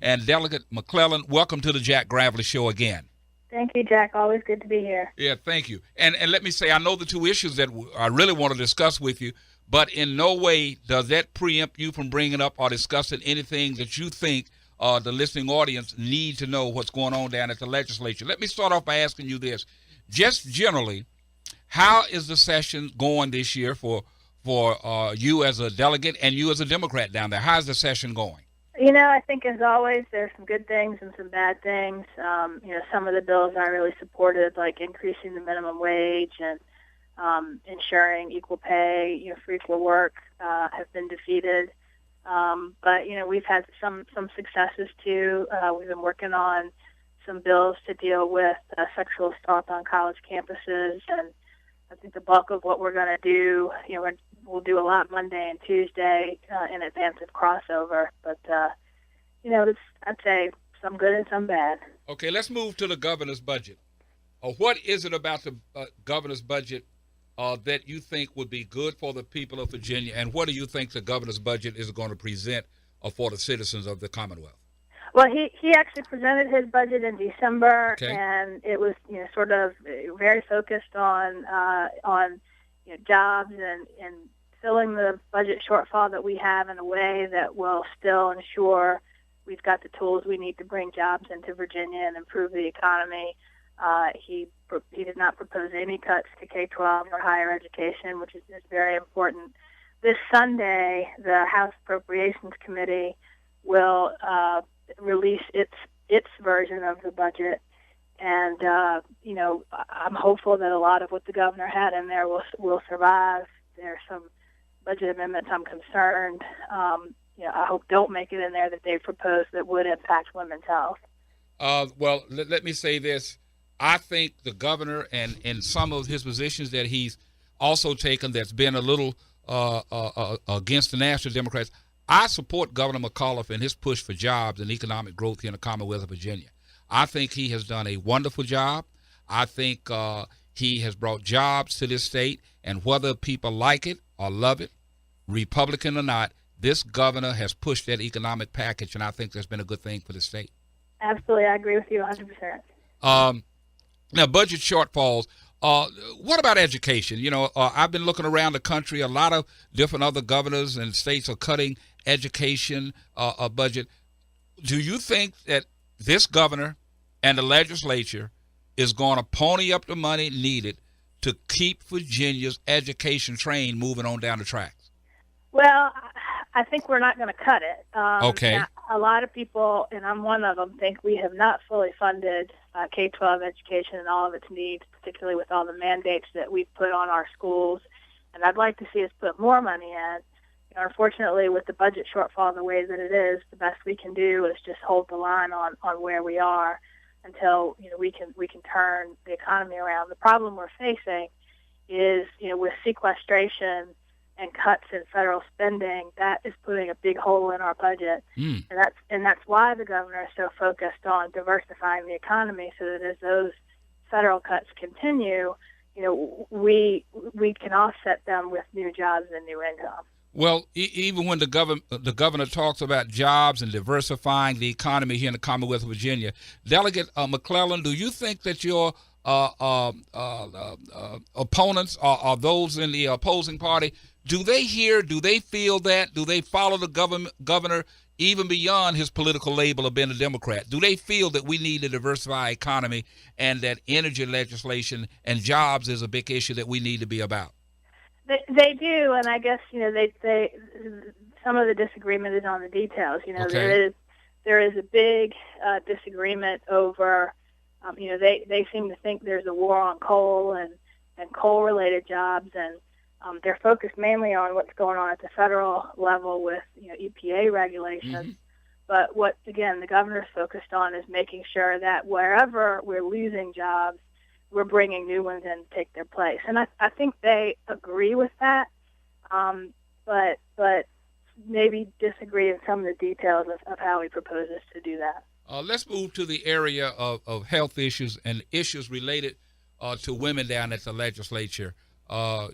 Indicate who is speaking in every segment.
Speaker 1: And Delegate McClellan, welcome to the Jack Gravely Show again.
Speaker 2: Thank you, Jack. Always good to be here.
Speaker 1: Yeah, thank you. And let me say, I know the two issues that I really want to discuss with you, but in no way does that preempt you from bringing up or discussing anything that you think the listening audience need to know what's going on down at the legislature. Let me start off by asking you this. Just generally, how is the session going this year for you as a delegate and you as a Democrat down there? How's the session going?
Speaker 2: I think as always, there's some good things and some bad things. Some of the bills I really supported, like increasing the minimum wage and ensuring equal pay, for equal work, have been defeated. But we've had some successes too. We've been working on some bills to deal with sexual assault on college campuses, and I think the bulk of what we're going to do, we'll do a lot Monday and Tuesday in advance of crossover. But, I'd say some good and some bad.
Speaker 1: Okay, let's move to the governor's budget. What is it about the governor's budget that you think would be good for the people of Virginia, and what do you think the governor's budget is going to present for the citizens of the Commonwealth?
Speaker 2: Well, he actually presented his budget in December,
Speaker 1: okay.
Speaker 2: And it was sort of very focused on jobs and filling the budget shortfall that we have in a way that will still ensure we've got the tools we need to bring jobs into Virginia and improve the economy. He did not propose any cuts to K-12 or higher education, which is very important. This Sunday, the House Appropriations Committee will release its version of the budget, and I'm hopeful that a lot of what the governor had in there will survive. There's some budget amendments I'm concerned. I hope don't make it in there that they proposed that would impact women's health.
Speaker 1: Well, let me say this. I think the governor and in some of his positions that he's also taken that's been a little against the National Democrats, I support Governor McCullough in his push for jobs and economic growth here in the Commonwealth of Virginia. I think he has done a wonderful job. I think he has brought jobs to this state, and whether people like it or love it, Republican or not, this governor has pushed that economic package, and I think that's been a good thing for the state.
Speaker 2: Absolutely. I agree with you 100%.
Speaker 1: Now, budget shortfalls. What about education? I've been looking around the country. A lot of different other governors and states are cutting education budget. Do you think that this governor and the legislature is going to pony up the money needed to keep Virginia's education train moving on down the tracks?
Speaker 2: Well, I think we're not going to cut it.
Speaker 1: Okay.
Speaker 2: Now, a lot of people, and I'm one of them, think we have not fully funded K-12 education and all of its needs, particularly with all the mandates that we've put on our schools. And I'd like to see us put more money in. Unfortunately, with the budget shortfall the way that it is, the best we can do is just hold the line on where we are until we can turn the economy around. The problem we're facing is with sequestration and cuts in federal spending, that is putting a big hole in our budget. And that's why the governor is so focused on diversifying the economy, so that as those federal cuts continue, we can offset them with new jobs and new income.
Speaker 1: Well, even when the governor talks about jobs and diversifying the economy here in the Commonwealth of Virginia, Delegate McClellan, do you think that your opponents or those in the opposing party, do they feel that? Do they follow the governor even beyond his political label of being a Democrat? Do they feel that we need to diversify our economy and that energy legislation and jobs is a big issue that we need to be about?
Speaker 2: They do, and I guess they some of the disagreement is on the details.
Speaker 1: Okay.
Speaker 2: There is a big disagreement over. They seem to think there's a war on coal and coal-related jobs, and they're focused mainly on what's going on at the federal level with EPA regulations.
Speaker 1: Mm-hmm.
Speaker 2: But what again the governor's focused on is making sure that wherever we're losing jobs, we're bringing new ones in to take their place. And I think they agree with that, but maybe disagree in some of the details of how he proposes to do that.
Speaker 1: Let's move to the area of health issues and issues related to women down at the legislature.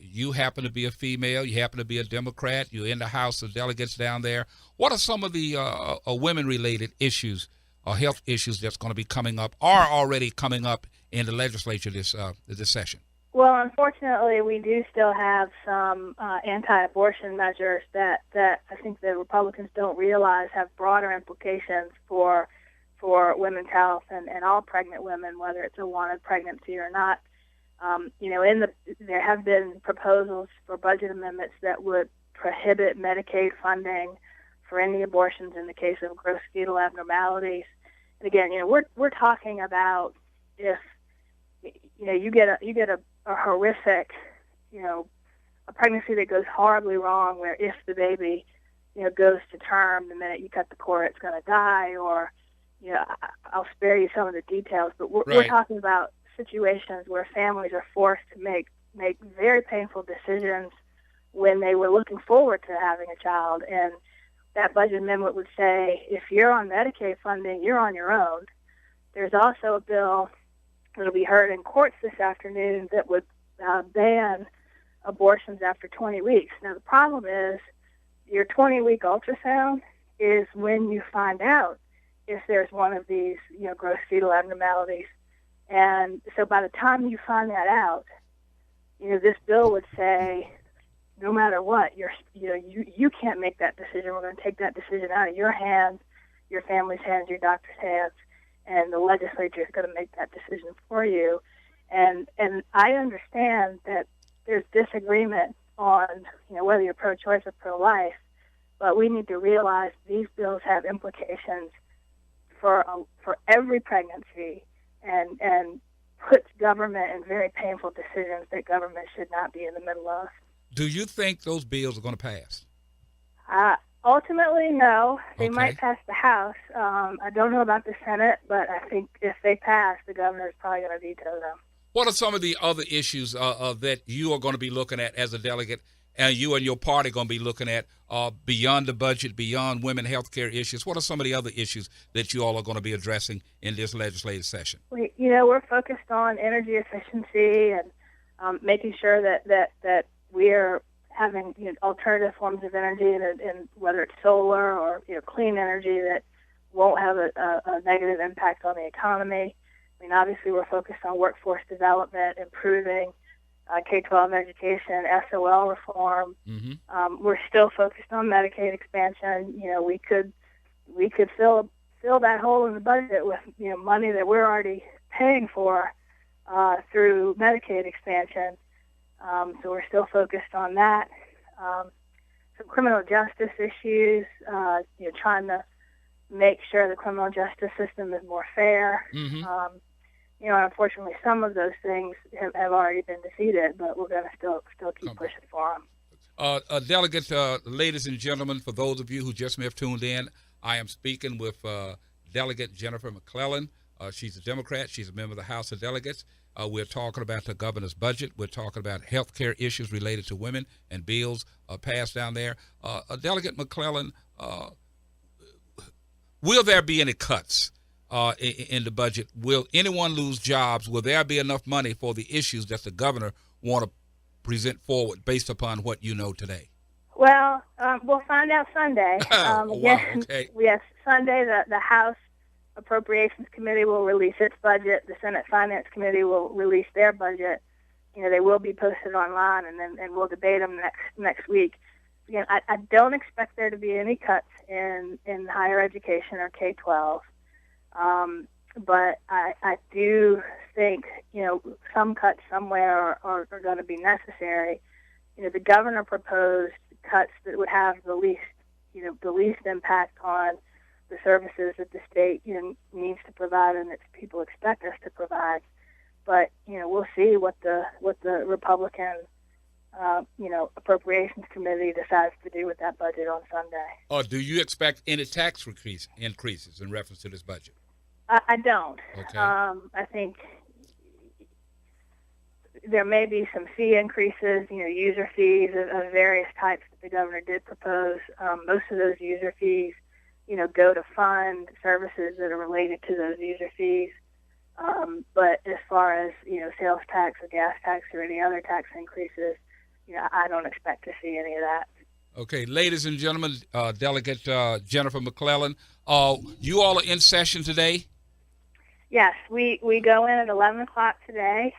Speaker 1: You happen to be a female. You happen to be a Democrat. You're in the House of Delegates down there. What are some of the women-related issues or health issues that's going to be coming up, or already coming up in the legislature this session?
Speaker 2: Well, unfortunately, we do still have some anti-abortion measures that I think the Republicans don't realize have broader implications for women's health and all pregnant women, whether it's a wanted pregnancy or not. There have been proposals for budget amendments that would prohibit Medicaid funding for any abortions in the case of gross fetal abnormalities. And again, we're talking about if you get a horrific, a pregnancy that goes horribly wrong, where if the baby, goes to term, the minute you cut the cord, it's going to die, or, I'll spare you some of the details, but we're talking about situations where families are forced to make very painful decisions when they were looking forward to having a child. And that budget amendment would say, if you're on Medicaid funding, you're on your own. There's also a bill that'll be heard in courts this afternoon that would ban abortions after 20 weeks. Now, the problem is your 20-week ultrasound is when you find out if there's one of these, gross fetal abnormalities. And so by the time you find that out, this bill would say, no matter what, you can't make that decision. We're going to take that decision out of your hands, your family's hands, your doctor's hands, and the legislature is going to make that decision for you. And I understand that there's disagreement on whether you're pro-choice or pro-life, but we need to realize these bills have implications for every pregnancy, and puts government in very painful decisions that government should not be in the middle of.
Speaker 1: Do you think those bills are going to pass?
Speaker 2: Ultimately, no. They
Speaker 1: Okay.
Speaker 2: might pass the House. I don't know about the Senate, but I think if they pass, the governor is probably going to veto them.
Speaker 1: What are some of the other issues that you are going to be looking at as a delegate, and you and your party are going to be looking at beyond the budget, beyond women health care issues? What are some of the other issues that you all are going to be addressing in this legislative session?
Speaker 2: We're focused on energy efficiency and making sure that we're having alternative forms of energy, and whether it's solar or clean energy that won't have a negative impact on the economy. I mean, obviously, we're focused on workforce development, improving K-12 education, SOL reform.
Speaker 1: Mm-hmm.
Speaker 2: We're still focused on Medicaid expansion. We could fill that hole in the budget with money that we're already paying for through Medicaid expansion. So we're still focused on that. Some criminal justice issues. Trying to make sure the criminal justice system is more fair.
Speaker 1: Mm-hmm.
Speaker 2: Unfortunately, some of those things have already been defeated, but we're going to still keep pushing for them.
Speaker 1: Delegates, ladies and gentlemen, for those of you who just may have tuned in, I am speaking with Delegate Jennifer McClellan. She's a Democrat. She's a member of the House of Delegates. We're talking about the governor's budget. We're talking about health care issues related to women and bills passed down there. Delegate McClellan, will there be any cuts in the budget? Will anyone lose jobs? Will there be enough money for the issues that the governor want to present forward based upon what you know today?
Speaker 2: Well, we'll find out Sunday.
Speaker 1: Wow, okay.
Speaker 2: Yes, Sunday the House Appropriations Committee will release its budget. The Senate Finance Committee will release their budget. They will be posted online, and we'll debate them next week. Again, I don't expect there to be any cuts in higher education or K-12. But I do think, some cuts somewhere are going to be necessary. The governor proposed cuts that would have the least impact on the services that the state needs to provide and its people expect us to provide. But we'll see what the Republican Appropriations Committee decides to do with that budget on Sunday.
Speaker 1: Or do you expect any tax increases in reference to this budget?
Speaker 2: I don't.
Speaker 1: Okay.
Speaker 2: I think there may be some fee increases, user fees of various types that the governor did propose. Most of those user fees, go to fund services that are related to those user fees. But as far as, sales tax or gas tax or any other tax increases, I don't expect to see any of that.
Speaker 1: Okay, ladies and gentlemen, Delegate Jennifer McClellan, you all are in session today?
Speaker 2: Yes, we go in at 11 o'clock today.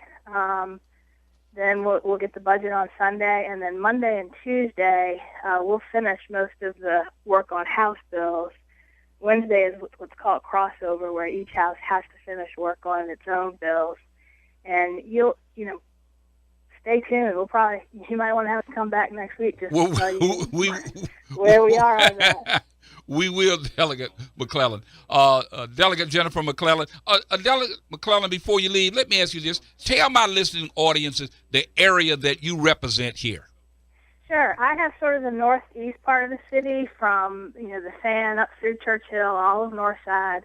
Speaker 2: Then we'll get the budget on Sunday, and then Monday and Tuesday we'll finish most of the work on House bills. Wednesday is what's called crossover, where each house has to finish work on its own bills. And stay tuned. You might want to have to come back next week just to tell you where we are on that.
Speaker 1: We will, Delegate McClellan. Delegate Jennifer McClellan. Delegate McClellan, before you leave, let me ask you this. Tell my listening audiences the area that you represent here.
Speaker 2: Sure. I have sort of the northeast part of the city from, the Fan up through Churchill, all of North Side,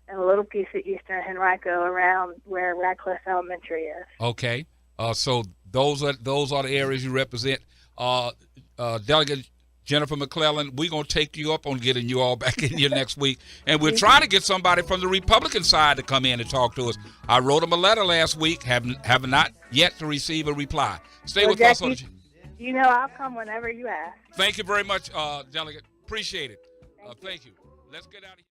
Speaker 2: and a little piece of eastern Henrico around where Radcliffe Elementary is.
Speaker 1: Okay. So those are the areas you represent. Delegate Jennifer McClellan, we're going to take you up on getting you all back in here next week. And we're trying to get somebody from the Republican side to come in and talk to us. I wrote them a letter last week, have not yet to receive a reply. Stay with us.
Speaker 2: I'll come whenever you ask.
Speaker 1: Thank you very much, Delegate. Appreciate it. Thank you. Let's get out of here.